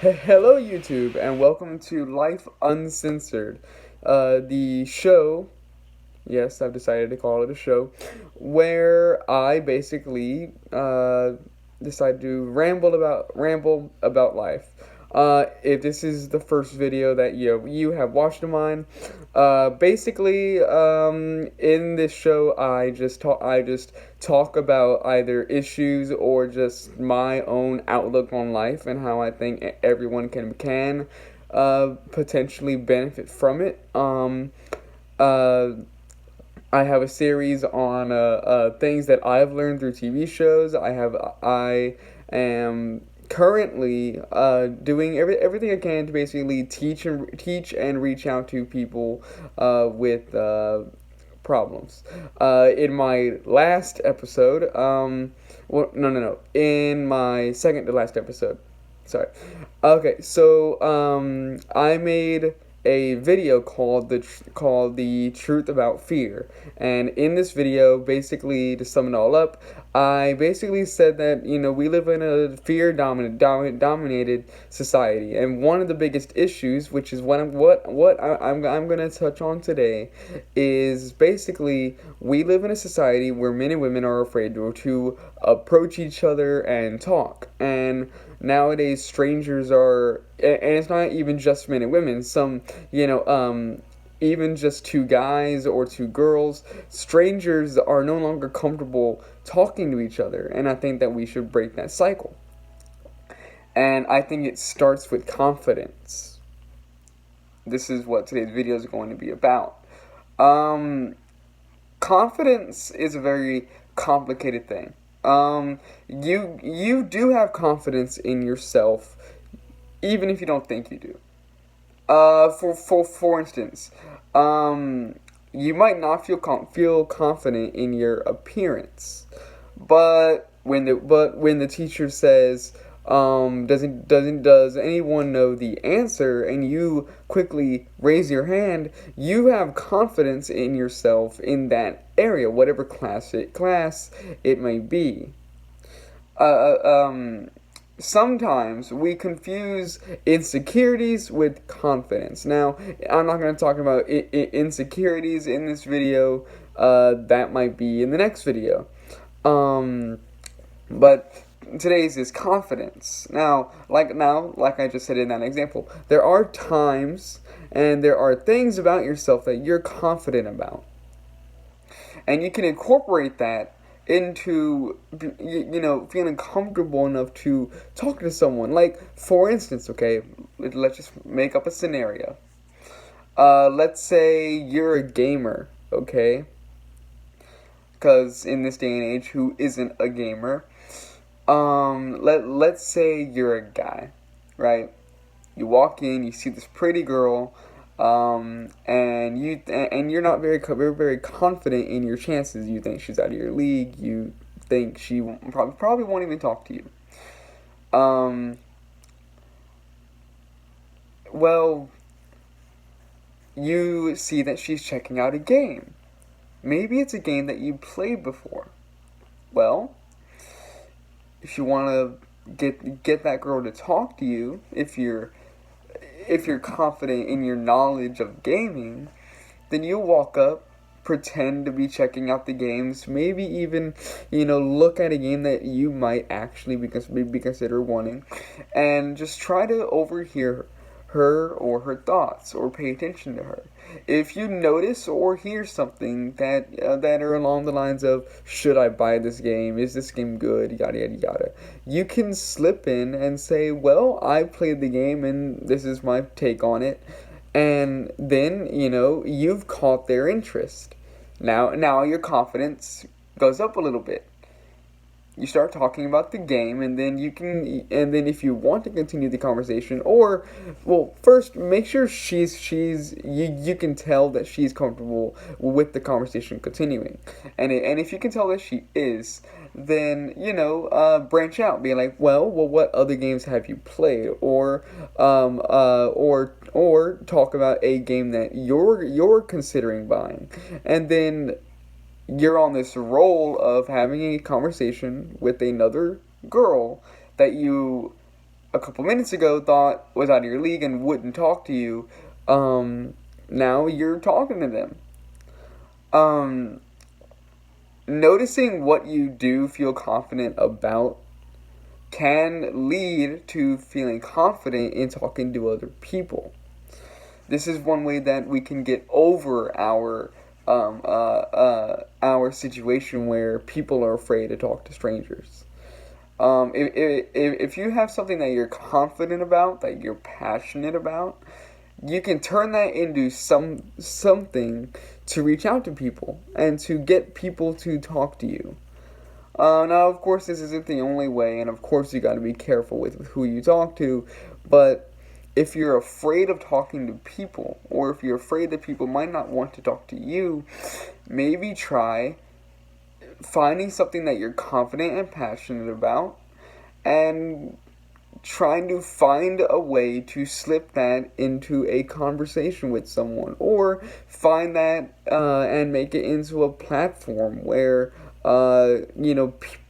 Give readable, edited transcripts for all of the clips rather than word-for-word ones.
Hello, YouTube, and welcome to Life Uncensored, the show. Yes, I've decided to call it a show, where I basically decide to ramble about life. If this is the first video that you have watched of mine, basically, in this show, I just talk about either issues or just my own outlook on life and how I think everyone can potentially benefit from it. Uh, I have a series on things that I've learned through TV shows. I am currently doing everything I can to basically teach and reach out to people with problems. In my last episode, well, no, in my second to last episode, sorry. Okay, so I made a video called the truth about fear, and in this video, basically to sum it all up, I basically said that we live in a fear dominated society, and one of the biggest issues, which is what I'm gonna touch on today, is basically we live in a society where men and women are afraid to approach each other and talk, and nowadays strangers are, and it's not even just men and women, some even just two guys or two girls, strangers are no longer comfortable talking to each other, and I think that we should break that cycle. And I think it starts with confidence. This is what today's video is going to be about. um Confidence is a very complicated thing. You do have confidence in yourself, even if you don't think you do. For instance, um, you might not feel confident in your appearance, but when the teacher says, does anyone know the answer, and you quickly raise your hand, you have confidence in yourself in that area, whatever class it may be. Uh, Sometimes we confuse insecurities with confidence. Now, I'm not going to talk about insecurities in this video. That might be in the next video. Um, but today's is confidence. Like I just said in that example, there are times and there are things about yourself that you're confident about, and you can incorporate that into feeling comfortable enough to talk to someone. Like, for instance, okay, let's just make up a scenario. Let's say you're a gamer, okay? Because in this day and age, who isn't a gamer? Let's say you're a guy, right? You walk in, you see this pretty girl, and you're not very confident in your chances. You think she's out of your league. You think she probably won't even talk to you. Um, well, you see that she's checking out a game. Maybe it's a game that you played before. Well, if you want to get that girl to talk to you, if you're confident in your knowledge of gaming, then you walk up, pretend to be checking out the games, maybe even, look at a game that you might actually be considered wanting, and just try to overhear her or her thoughts, or pay attention to her. If you notice or hear something that are along the lines of, should I buy this game? Is this game good? Yada yada yada. You can slip in and say, well, I played the game and this is my take on it. And then, you've caught their interest. Now your confidence goes up a little bit. You start talking about the game, and then if you want to continue the conversation, or, well, first make sure you can tell that she's comfortable with the conversation continuing, and if you can tell that she is, then branch out, be like, well, what other games have you played, or talk about a game that you're considering buying, and then you're on this roll of having a conversation with another girl that you a couple minutes ago thought was out of your league and wouldn't talk to you, now you're talking to them. Um, Noticing what you do feel confident about can lead to feeling confident in talking to other people. This is one way that we can get over our situation where people are afraid to talk to strangers. If you have something that you're confident about, that you're passionate about, you can turn that into something to reach out to people and to get people to talk to you. Now, of course, this isn't the only way, and of course, you got to be careful with who you talk to. But if you're afraid of talking to people, or if you're afraid that people might not want to talk to you, maybe try finding something that you're confident and passionate about, and trying to find a way to slip that into a conversation with someone, or find that and make it into a platform where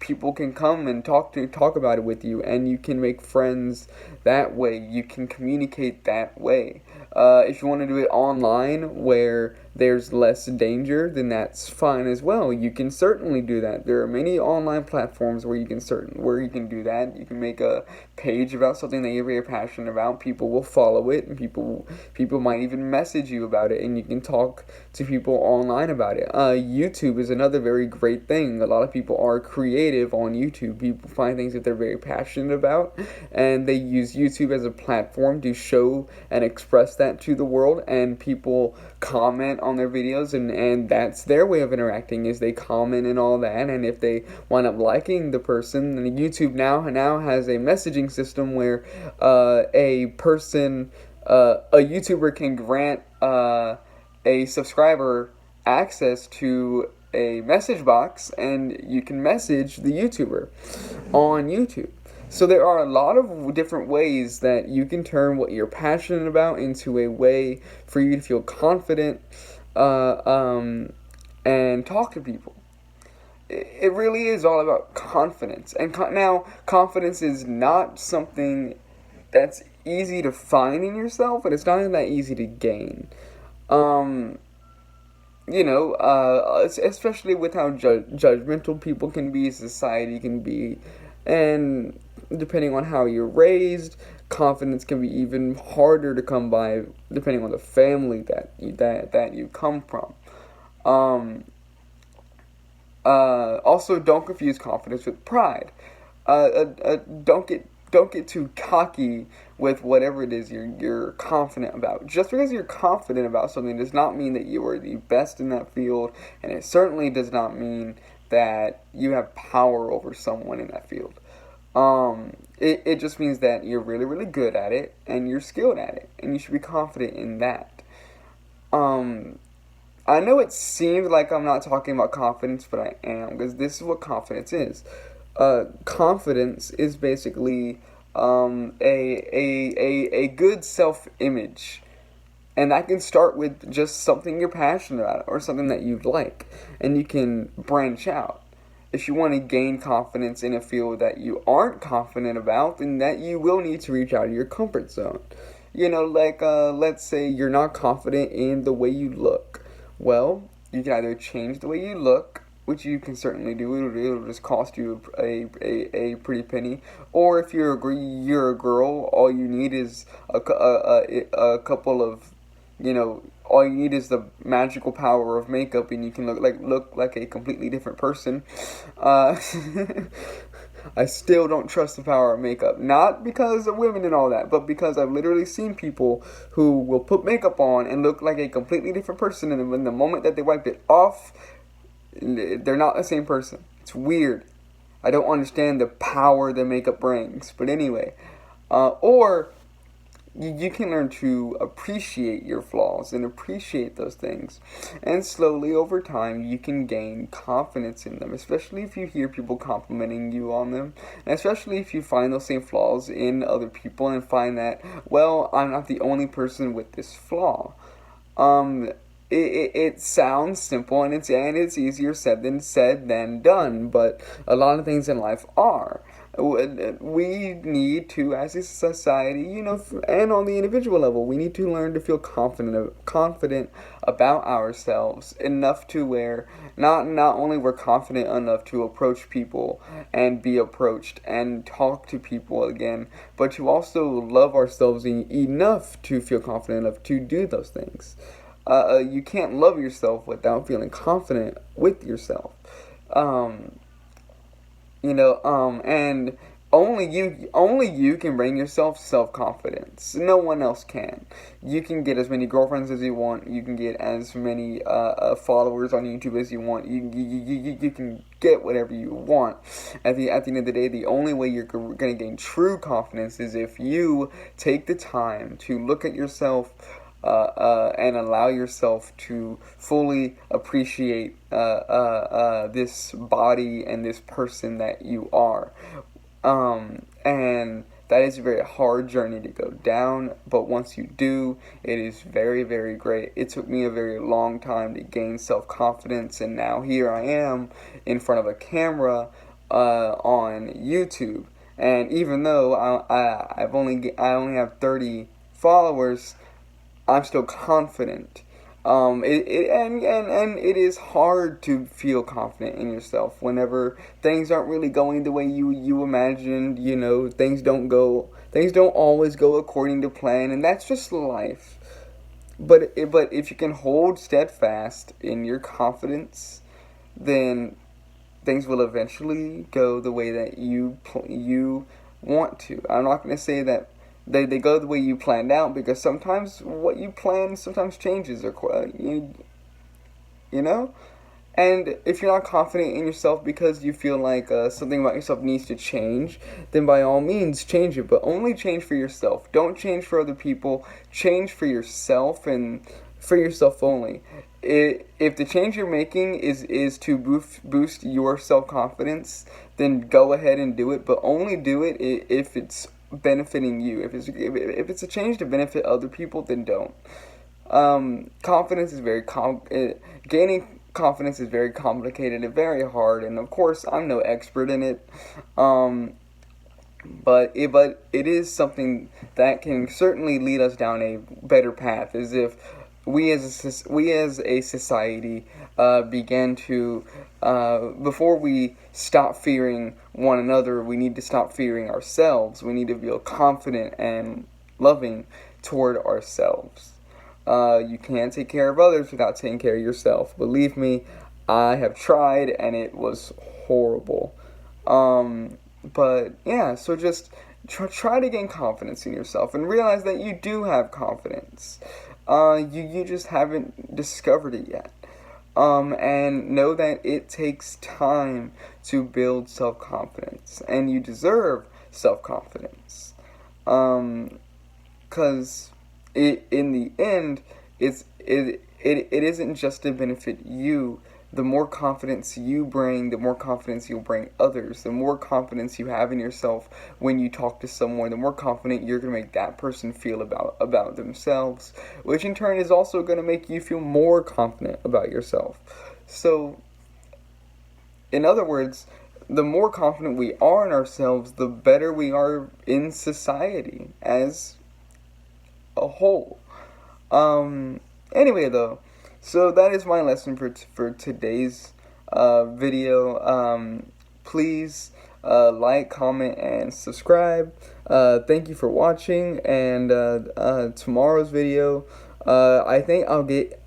people can come and talk about it with you, and you can make friends that way. You can communicate that way. If you want to do it online where there's less danger, then that's fine as well. You can certainly do that. There are many online platforms where you can do that. You can make a page about something that you're very passionate about. People will follow it, and people might even message you about it, and you can talk to people online about it. YouTube is another very great thing. A lot of people are creative on YouTube. People find things that they're very passionate about, and they use YouTube as a platform to show and express that to the world, and people comment on their videos, and that's their way of interacting, is they comment and all that. And if they wind up liking the person, then YouTube now has a messaging system where a YouTuber can grant a subscriber access to a message box, and you can message the YouTuber on YouTube. So there are a lot of different ways that you can turn what you're passionate about into a way for you to feel confident and talk to people. It really is all about confidence. And now, confidence is not something that's easy to find in yourself, and it's not even that easy to gain. Especially with how judgmental people can be, society can be, and depending on how you're raised, confidence can be even harder to come by, depending on the family that you come from. Also, don't confuse confidence with pride. Don't get too cocky with whatever it is you're confident about. Just because you're confident about something does not mean that you are the best in that field, and it certainly does not mean that you have power over someone in that field. It just means that you're really, really good at it, and you're skilled at it, and you should be confident in that. I know it seems like I'm not talking about confidence, but I am, because this is what confidence is. Confidence is basically a good self-image, and that can start with just something you're passionate about or something that you like, and you can branch out. If you want to gain confidence in a field that you aren't confident about, then that you will need to reach out of your comfort zone. Let's say you're not confident in the way you look. Well, you can either change the way you look, which you can certainly do. It'll just cost you a pretty penny. Or if you're a girl, all you need is a couple of, all you need is the magical power of makeup, and you can look like a completely different person. I still don't trust the power of makeup. Not because of women and all that, but because I've literally seen people who will put makeup on and look like a completely different person, and then the moment that they wipe it off, they're not the same person. It's weird. I don't understand the power that makeup brings. But anyway, or you can learn to appreciate your flaws and appreciate those things. And slowly over time, you can gain confidence in them, especially if you hear people complimenting you on them. And especially if you find those same flaws in other people and find that, well, I'm not the only person with this flaw. It sounds simple, and it's easier said than done, but a lot of things in life are. We need to, as a society, and on the individual level, we need to learn to feel confident about ourselves enough to where not only we're confident enough to approach people and be approached and talk to people again, but to also love ourselves enough to feel confident enough to do those things. You can't love yourself without feeling confident with yourself. Um, and only you can bring yourself self-confidence. No one else can. You can get as many girlfriends as you want. You can get as many followers on YouTube as you want. You can get whatever you want. At the end of the day, the only way you're going to gain true confidence is if you take the time to look at yourself and allow yourself to fully appreciate this body and this person that you are. And that is a very hard journey to go down, but once you do, it is very, very great. It took me a very long time to gain self-confidence, and now here I am in front of a camera on YouTube. And even though I only have 30 followers, I'm still confident. And it is hard to feel confident in yourself whenever things aren't really going the way you imagined. Things don't always go according to plan, and that's just life. But if you can hold steadfast in your confidence, then things will eventually go the way that you want to. I'm not going to say that they go the way you planned out, because sometimes what you plan sometimes changes, or you know. And if you're not confident in yourself because you feel like something about yourself needs to change, then by all means change it, but only change for yourself. Don't change for other people. Change for yourself, and for yourself only. If the change you're making is to boost your self-confidence, then go ahead and do it, but only do it if it's benefiting you. If it's a change to benefit other people, then don't. Confidence is gaining confidence is very complicated and very hard, and of course I'm no expert in it. But it is something that can certainly lead us down a better path, as if we as a society began to before we stop fearing one another, we need to stop fearing ourselves. We need to feel confident and loving toward ourselves. You can't take care of others without taking care of yourself. Believe me, I have tried, and it was horrible. But yeah, so just try to gain confidence in yourself and realize that you do have confidence. You just haven't discovered it yet. And know that it takes time to build self-confidence, and you deserve self-confidence. Because in the end, it isn't just to benefit you. The more confidence you bring, the more confidence you'll bring others. The more confidence you have in yourself when you talk to someone, the more confident you're going to make that person feel about themselves, which in turn is also going to make you feel more confident about yourself. So, in other words, the more confident we are in ourselves, the better we are in society as a whole. Anyway, though, so that is my lesson for today's video. Please like, comment, and subscribe. Thank you for watching, and tomorrow's video, I think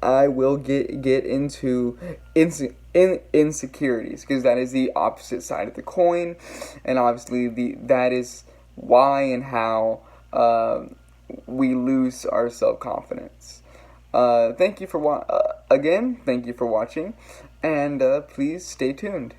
I will get into insecurities, because that is the opposite side of the coin, and obviously that is why and how we lose our self-confidence. Thank you for watching, and please stay tuned.